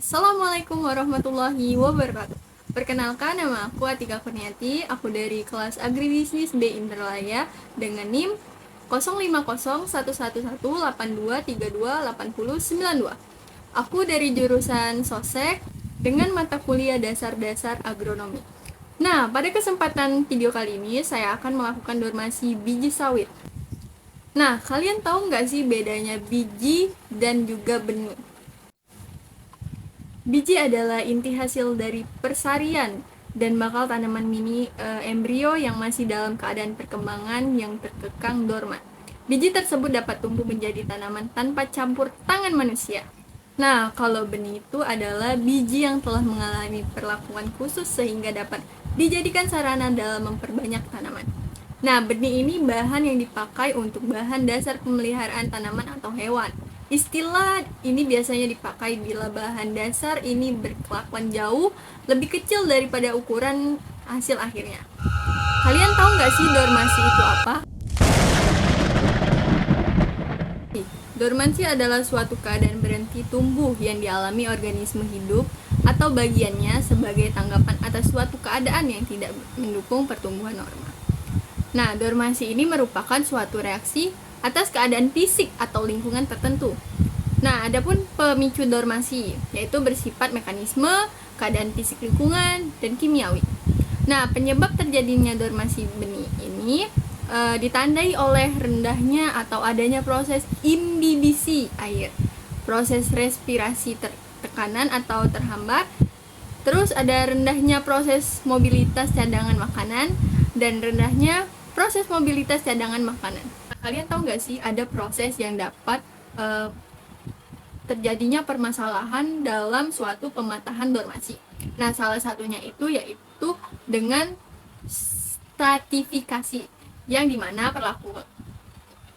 Assalamualaikum warahmatullahi wabarakatuh. Perkenalkan, nama aku Atika Kurniati. Aku dari kelas Agribisnis B Indralaya dengan NIM 05011182328092. Aku dari jurusan Sosek dengan mata kuliah dasar-dasar agronomi. Nah, pada kesempatan video kali ini saya akan melakukan dormasi biji sawit. Nah, kalian tahu nggak sih bedanya biji dan juga benih? Biji adalah inti hasil dari persarian dan bakal tanaman mini embrio yang masih dalam keadaan perkembangan yang terkekang dorman. Biji tersebut dapat tumbuh menjadi tanaman tanpa campur tangan manusia. Nah, kalau benih itu adalah biji yang telah mengalami perlakuan khusus sehingga dapat dijadikan sarana dalam memperbanyak tanaman. Nah, benih ini bahan yang dipakai untuk bahan dasar pemeliharaan tanaman atau hewan. Istilah ini biasanya dipakai bila bahan dasar ini berkelakuan jauh lebih kecil daripada ukuran hasil akhirnya. Kalian tahu nggak sih dormansi itu apa? Dormansi adalah suatu keadaan berhenti tumbuh yang dialami organisme hidup atau bagiannya sebagai tanggapan atas suatu keadaan yang tidak mendukung pertumbuhan normal. Nah, dormansi ini merupakan suatu reaksi atas keadaan fisik atau lingkungan tertentu. Nah, adapun pemicu dormasi yaitu bersifat mekanisme, keadaan fisik lingkungan, dan kimiawi. Nah, penyebab terjadinya dormasi benih ini ditandai oleh rendahnya atau adanya proses imbibisi air, proses respirasi tekanan atau terhambat, terus ada rendahnya proses mobilitas cadangan makanan, dan rendahnya proses mobilitas cadangan makanan. Kalian tahu nggak sih ada proses yang dapat terjadinya permasalahan dalam suatu pematahan dormasi. Nah, salah satunya itu yaitu dengan stratifikasi, yang dimana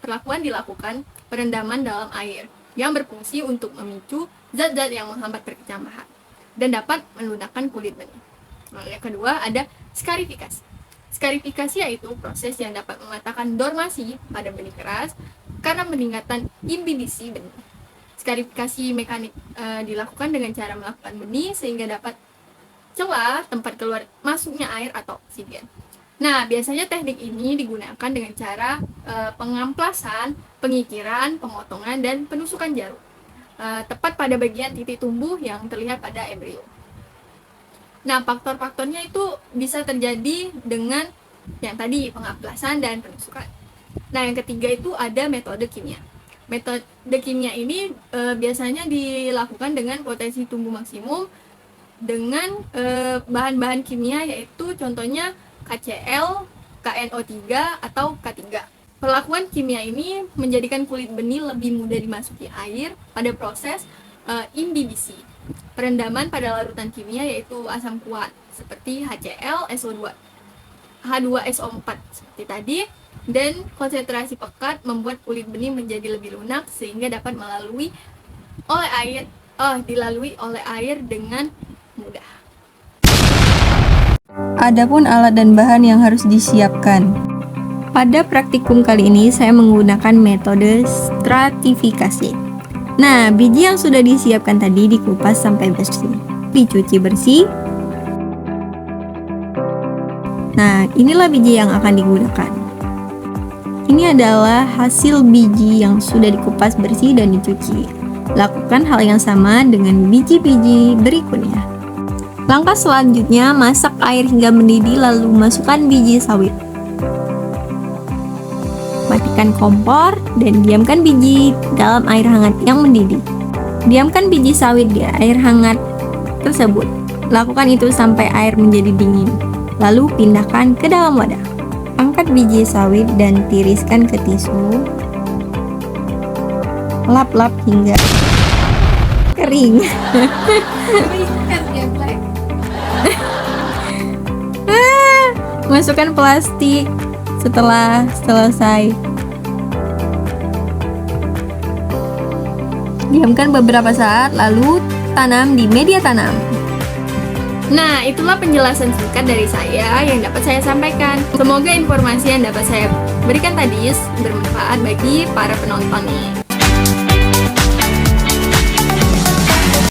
perlakuan dilakukan perendaman dalam air yang berfungsi untuk memicu zat-zat yang menghambat perkecambahan dan dapat melunakkan kulit benih. Nah, yang kedua ada skarifikasi. Skarifikasi yaitu proses yang dapat mematahkan dormasi pada benih keras karena meningkatkan imbibisi benih. Skarifikasi mekanik dilakukan dengan cara melakukan benih sehingga dapat celah tempat keluar masuknya air atau oksigen. Nah, biasanya teknik ini digunakan dengan cara pengamplasan, pengikiran, pemotongan, dan penusukan jarum tepat pada bagian titik tumbuh yang terlihat pada embrio. Nah, faktor-faktornya itu bisa terjadi dengan yang tadi, pengamplasan dan penusukan. Nah, yang ketiga itu ada metode kimia. Metode kimia ini biasanya dilakukan dengan potensi tumbuh maksimum dengan bahan-bahan kimia yaitu contohnya KCl, KNO3, atau K3. Perlakuan kimia ini menjadikan kulit benih lebih mudah dimasuki air pada proses imbibisi. Perendaman pada larutan kimia yaitu asam kuat seperti HCl, SO2, H2SO4 seperti tadi, dan konsentrasi pekat membuat kulit benih menjadi lebih lunak sehingga dapat dilalui oleh air dengan mudah. Adapun alat dan bahan yang harus disiapkan. Pada praktikum kali ini saya menggunakan metode stratifikasi. Nah, biji yang sudah disiapkan tadi dikupas sampai bersih, dicuci bersih. Nah, inilah biji yang akan digunakan. Ini adalah hasil biji yang sudah dikupas bersih dan dicuci. Lakukan hal yang sama dengan biji-biji berikutnya. Langkah selanjutnya, masak air hingga mendidih lalu masukkan biji sawit. Matikan kompor dan diamkan biji dalam air hangat yang mendidih. Diamkan biji sawit di air hangat tersebut. Lakukan itu sampai air menjadi dingin. Lalu pindahkan ke dalam wadah. Angkat biji sawit dan tiriskan ke tisu. Lap-lap hingga kering. Masukkan plastik setelah selesai. Diamkan beberapa saat lalu tanam di media tanam. Nah, itulah penjelasan singkat dari saya yang dapat saya sampaikan. Semoga informasi yang dapat saya berikan tadi bermanfaat bagi para penonton nih.